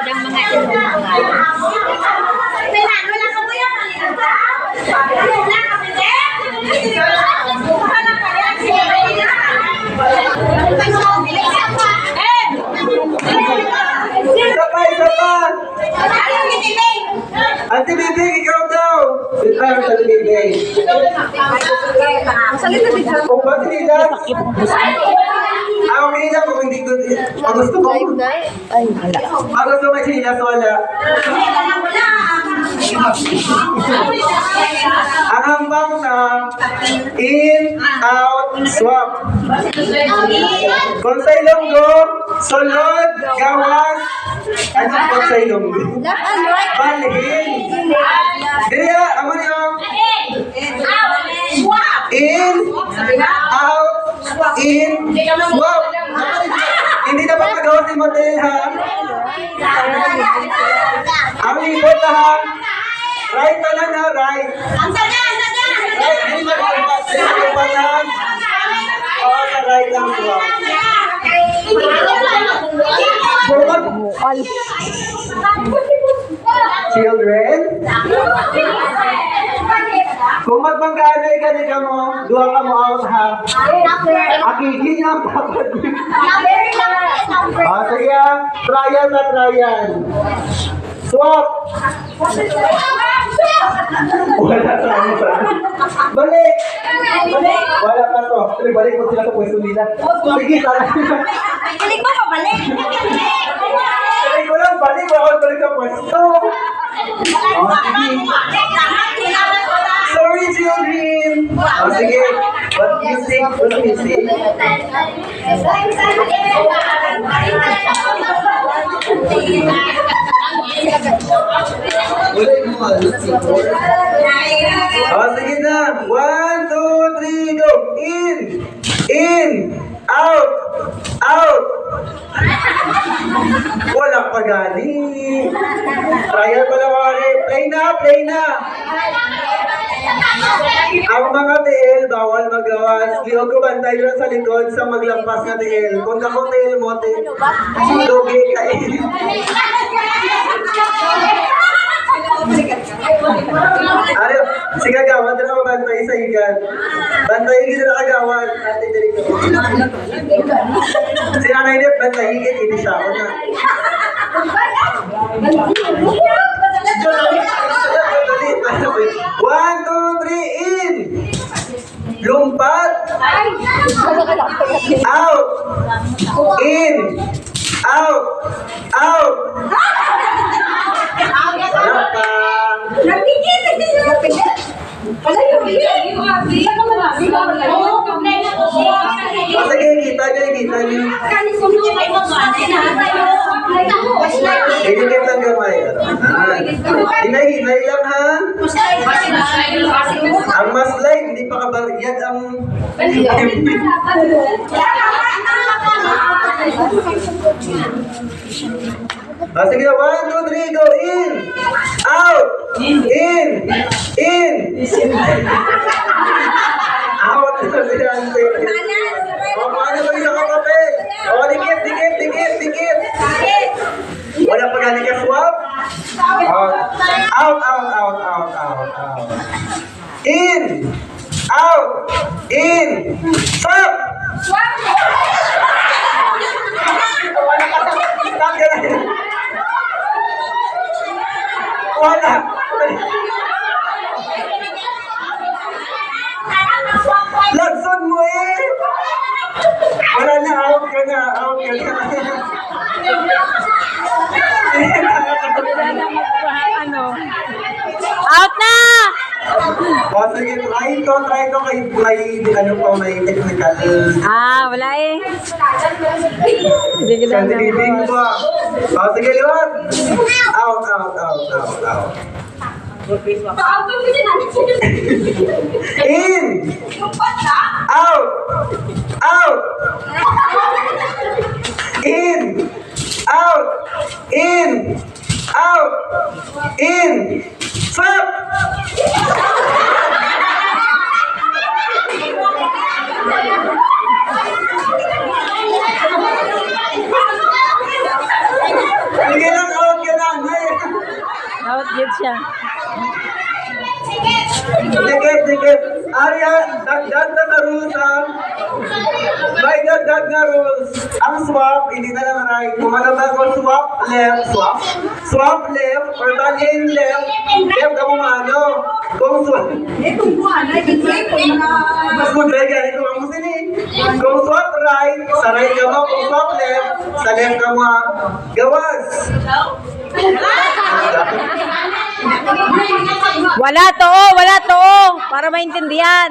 manood ang mga inuman. Isa pa, isa pa! Ate Bibig, ikaw daw! Ay, Ate Bibig. Kung ba sinila? Okay na kung hindi ko... Pag gusto ko... Pag gusto may sinilas, wala. Ang hambang na in, out, swap. Kung sa Ilonggo, sunod, gawas, ano kung sa Ilonggo? Balhin. Daya, ako niyo. In, out, in, swap. Hindi na makagawa si Model, ha? Ang libot na, ha? Right na lang, ha? Right. Right, hindi magpapag. Hindi magpapag. Oo, sa right lang, swap. Children, kung magbangganay ka ni ka mo, duha ka mo out, ha? Akiki niya ang papad. Sige, trial na trial. Swap. Wala sa ano sa. Balik. Wala pa to. Balik mo sila sa pwesto nila. Sige, tara. Balik mo pa, balik. Balik ko lang, balik. Wala balik sa pwesto. Sorry, children. Sige. What do you think? What do you think? Sige na. 1, 2, 3, go. In, out, out. Wala pa gani. Trial pala wari. Play na. Ang mga TL, bawal magawas. Liog ko bantay lang sa likod sa maglampas na TL. Kung ako TL mo, lugi ka eh. Ano, sige agawan, dito ako bantay sa higan. Bantay higit na agawan. Ate, dito. Si Nanay Nip, bantay higit, hindi siya ako na. 1, 2, 3, in! Lumpat! Out! In! Out! Out! Wala pa! Sige, kita niyo. Higit ang gamay. Hinay lang, ha? Ang mas light, hindi pa kabaryag ang... Sige na, 1, 2, 3, go! In! Out! In! Out! Paano ba isang kapapel? Dikit! Wala pa gani ka swap? Out! In! Out! In! Swap! Wala ka sa... Wala! Lagson mo eh! Wala na, out ka na. Out na! Sige, try ko kay play, ano po, may technical. Wala eh. Hindi ko lang Bibig ba? Sige, liwat. Out. In! Out! In! Stop! Sige lang, out Cute siya. Dikit. Arya, dagdag na rules ang... May dagdag na rules. Ang swap, hindi na lang right. Kung alam na kung swap left, swap left, or talin left, left ka ano. Kung swap... Mas good like yan, ito ang musin eh. Kung swap right, sa right ka mo. Kung swap left, sa left ka mo. Gawas. Wala to. Para maintindihan.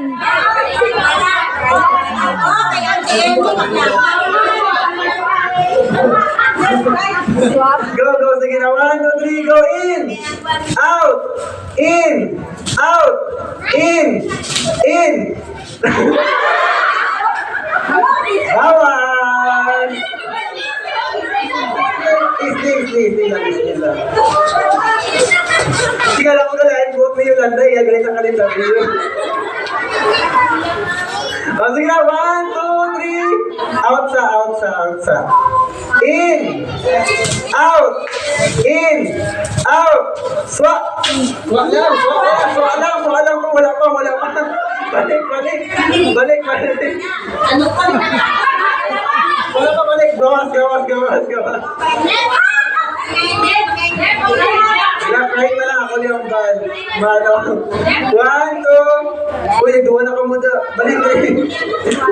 Go, sige na. 1, 2, 3, go in! Out! In! Out! In! In! Bawal! Easy lang. Sige lang ko na lang, buot mo yung ganda, galit ang kalendaryo. Sige na, 1, 2, 3. Out sa. In! Out! In! Out! Swap! Swap lang kung wala pa. Balik. Ano pa na? Wala pa balik. Gawas. Kahit na lang ako yung bal. Mano. 1, 2. Uy, duwa na ka muna. Balik.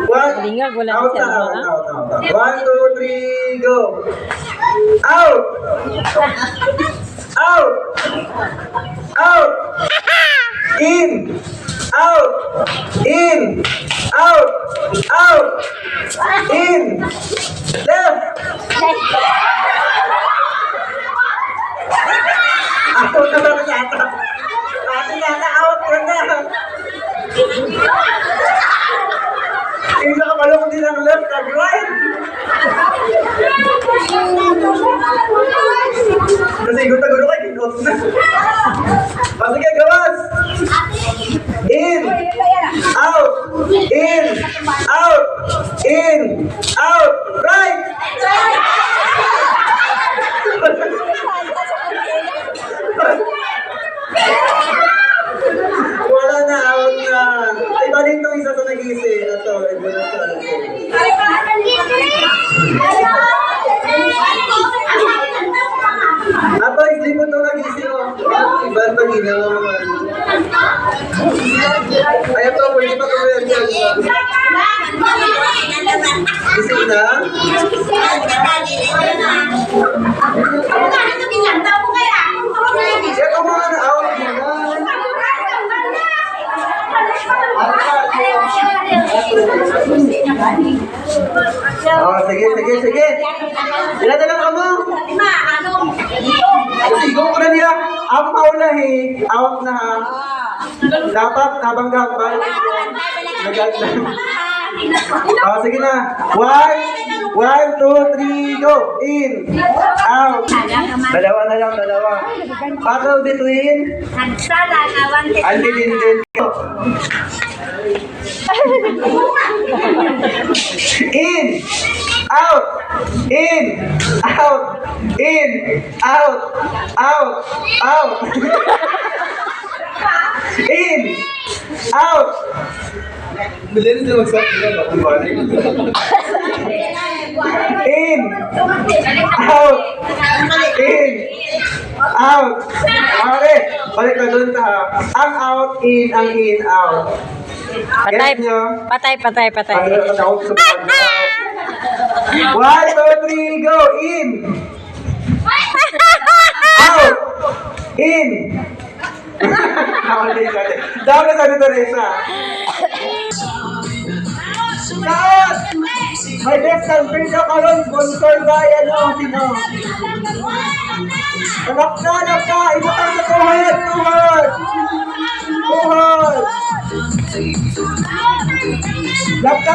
1. Out. 1, 2, 3, go. Out. In. Out. In. Left. Out na lang yata. Out ka na. Hindi ka malong din ang left and right. Kasi gusto kayo, kinot na. Sige, gawas. In. Out. Right. Wala na, out na. Ay, balik itong isa sa nag-isi. Ito. Ato, isli mo itong nag-isi. Ibang pag-ina mo mga. Ay, ito, pwede pa ito yan. Isi na? Ito mga na-out mo na. Sige. Ilan na lang ka mo? Sigaw ko na niya. Ang maulahi, out na ha. Dapat nabanggang. Sige na. 1, 2, 3, go. In. Out. Dalawa na lang. Pakaw between. Din. In. Out. In. Out. Bilhin sila mag-stop nila. In. Out. Okay. Balik na doon ha. Ang out, in, ang in, out. Patay. Get nyo? Patay. Out sa pag-out. 1, 2, 3, go. In. Out. In. Daw na sabi Teresa. Out. My best country na karon, sponsor by sino? Anak ka. Ibutang sa tuhod. Lap ka.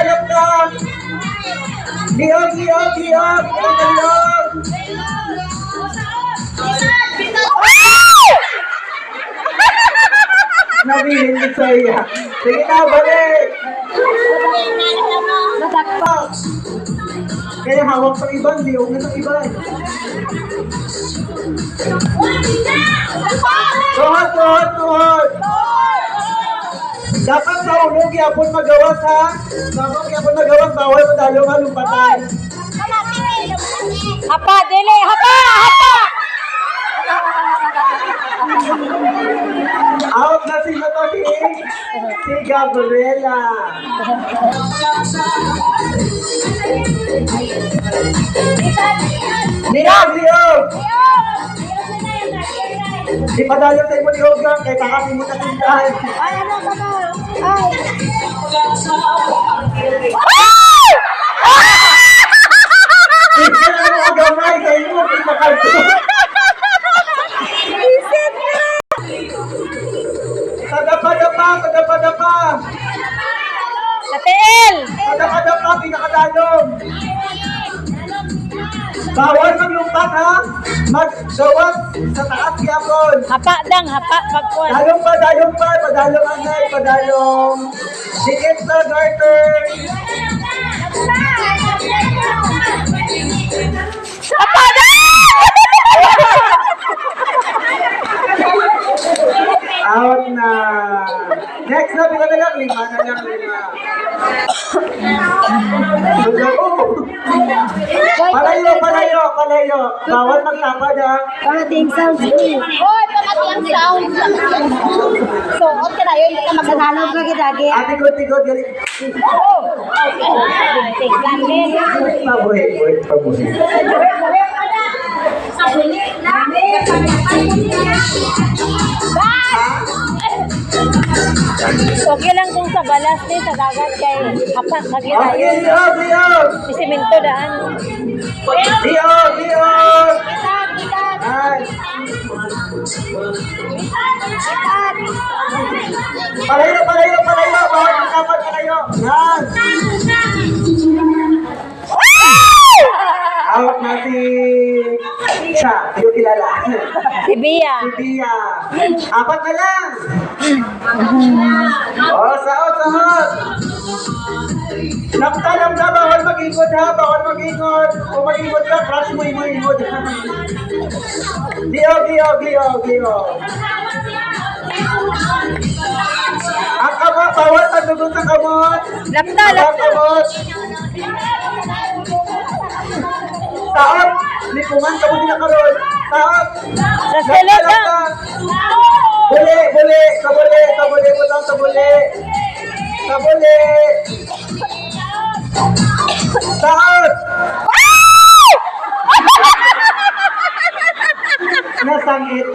Liog. Nabihin sa iya. Sige na, balik. Nasakto. Kaya hawak sa iba, liog na sa iba. tuhod. Dapat sa ulog yapon magawas ha. Dapat yapon magawas bawal madalo nga lumpatan. Hapa, dili, hapa, hapa. Out na si Gabriela. Liog! Di pa dalo sa imo liog lang, kaya kakasin mo na tindahan. Ito na ang gamay, kaya imo pinakalto. Padapa! Katiil. Padapa, pinakadalong. Bawal maglumpat ha. Maggawas sa taas yapon. Hapa dang, hapa, pagkuhan. Dalong pa. Padalong anay, padalong. Dikit sa garter. Hapa dang! Out na. Next na, pila na lang. 5 na lang, 5. Palayo. Bawal magtapad ha. Pamating sound. Hoy, pamating sound. So, okay na yun. Hindi ka magsasalog ka gidagi. Tikod, galing. Pabuhay. Okay lang kung sa balas ni sa dagat kay hapa magila yun. Diog! Isiminto daan. Diog! Ay. Palayo. Bawal magtapad, palayo. Yan. Awak na si siya, yung kilala. Si Bia. Si Bia. 4 na lang. Sahod. Naktalam ka, bawal mag-ikot ha, Kung mag-ikot ka, crush mo yung ikot. Diog. Ang kamot, bawal pagdugot sa kamot. Lapta. Kamot. Sahod. Lipungan ka mo sinakaroon. Sahod. Sa silo dang. Buli. Kabuli mo lang, kabuli. Sahod. Nasangit.